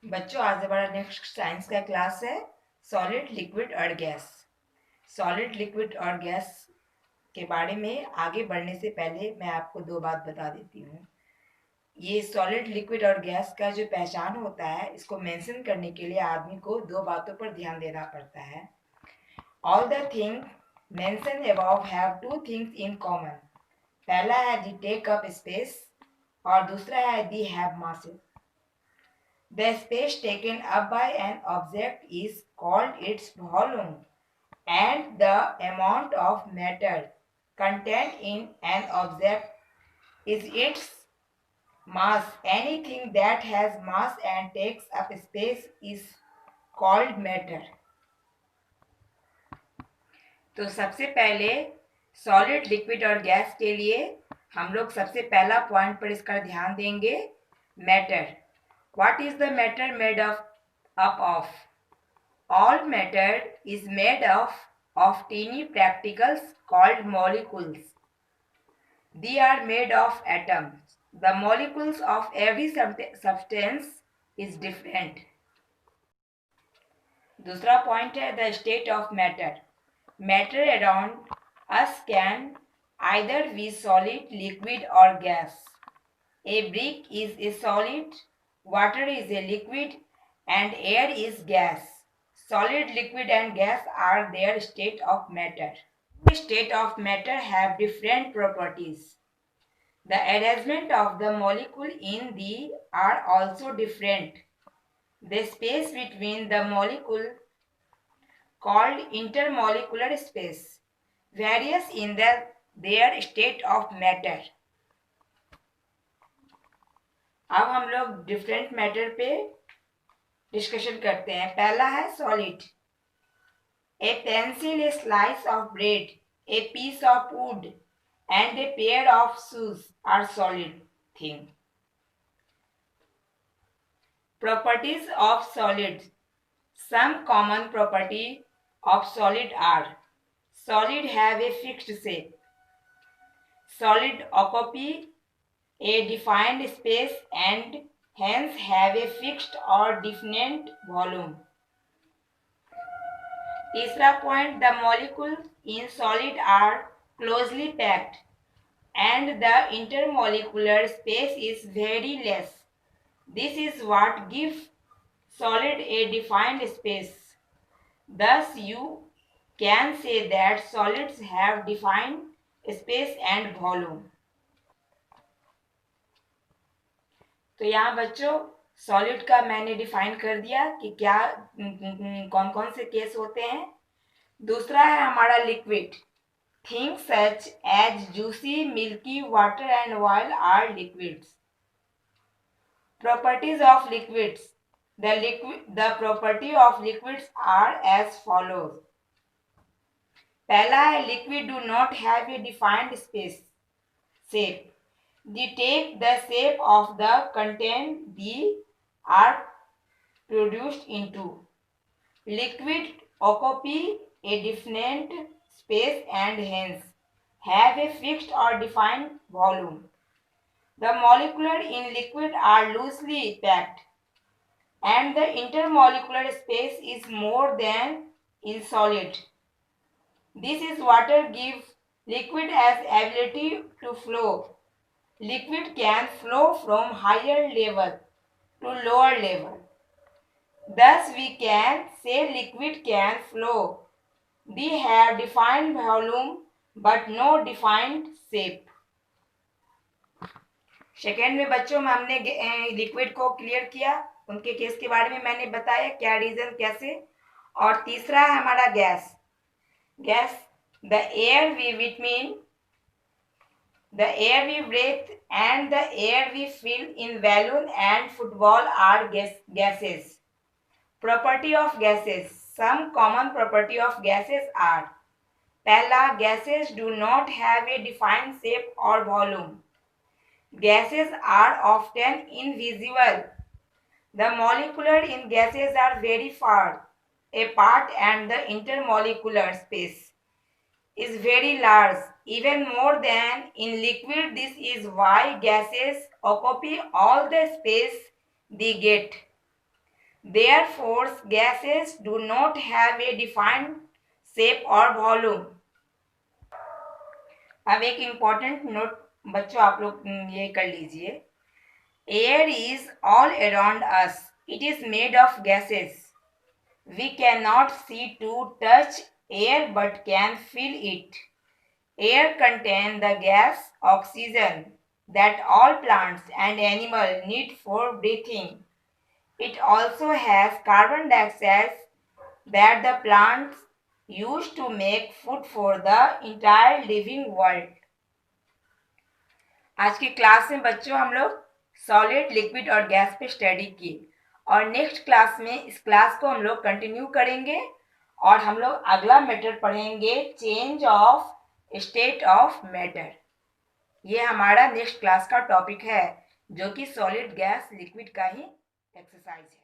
बच्चों, आज हमारा नेक्स्ट साइंस का क्लास है सॉलिड, लिक्विड और गैस। सॉलिड, लिक्विड और गैस के बारे में आगे बढ़ने से पहले मैं आपको दो बात बता देती हूँ। ये सॉलिड, लिक्विड और गैस का जो पहचान होता है, इसको मेंशन करने के लिए आदमी को दो बातों पर ध्यान देना पड़ता है। All the thing mention above have two things in common. पहला है दी टेक अप स्पेस और दूसरा है they have masses. The space taken up by an object is called its volume, and the amount of matter contained in an object is its mass. Anything that has mass and takes up space is called matter. तो सबसे पहले solid, liquid और gas के लिए हम लोग सबसे पहला पॉइंट पर इसका ध्यान देंगे, matter. What is the matter made up of? All matter is made of teeny particles called molecules. They are made of atoms. The molecules of every substance is different. दूसरा पॉइंट है the state of matter. Matter around us can either be solid, liquid or gas. A brick is a solid, water is a liquid, and air is gas. Solid, liquid, and gas are their state of matter. The state of matter have different properties. The arrangement of the molecule in the are also different. The space between the molecule, called intermolecular space, varies in their state of matter. अब हम लोग different matter पे discussion करते हैं। पहला है solid. A pencil, a slice of bread, a piece of wood and a pair of shoes are solid thing. Properties of solid. Some common property of solid are: solid have a fixed shape, solid occupy a defined space and hence have a fixed or definite volume. तीसरा point, the molecules in solid are closely packed and the intermolecular space is very less. This is what gives solid a defined space. Thus you can say that solids have defined space and volume. तो यहाँ बच्चों solid का मैंने define कर दिया कि क्या कौन कौन से केस होते हैं। दूसरा है हमारा liquid. Things such as juicy, milky, water and oil are liquids. Properties of liquids. The property of liquids are as follows. पहला है liquid do not have a defined space shape. They take the shape of the content they are produced into. Liquid occupy a definite space and hence have a fixed or defined volume. The molecules in liquid are loosely packed and the intermolecular space is more than in solid. This is what gives liquid as ability to flow. Liquid can flow from higher level to lower level. Thus we can say liquid can flow. They have defined volume but no defined shape. Second में बच्चों में हमने liquid को clear किया, उनके case के बारे में मैंने बताया क्या रीजन कैसे। और तीसरा है हमारा gas. Gas the air we between the air we breathe and the air we fill in balloon and football are gases. Property of gases. Some common property of gases are: पहला, gases do not have a defined shape or volume. Gases are often invisible. The molecules in gases are very far apart and the intermolecular space is very large, even more than in liquid. This is why gases occupy all the space they get. Therefore, gases do not have a defined shape or volume. अब एक important note बच्चों आप लोग ये कर लीजिए. Air is all around us. It is made of gases. We cannot see to touch air but can feel it. Air contains the gas oxygen that all plants and animals need for breathing. It also has carbon dioxide that the plants use to make food for the entire living world. आज की class में बच्चों हम लोग solid, liquid और gas पे study की और नेक्स्ट क्लास में इस क्लास को हम लोग कंटिन्यू करेंगे और हम लोग अगला मैटर पढ़ेंगे, change of state of matter. ये हमारा नेक्स्ट क्लास का टॉपिक है जो कि सॉलिड, गैस, लिक्विड का ही एक्सरसाइज है.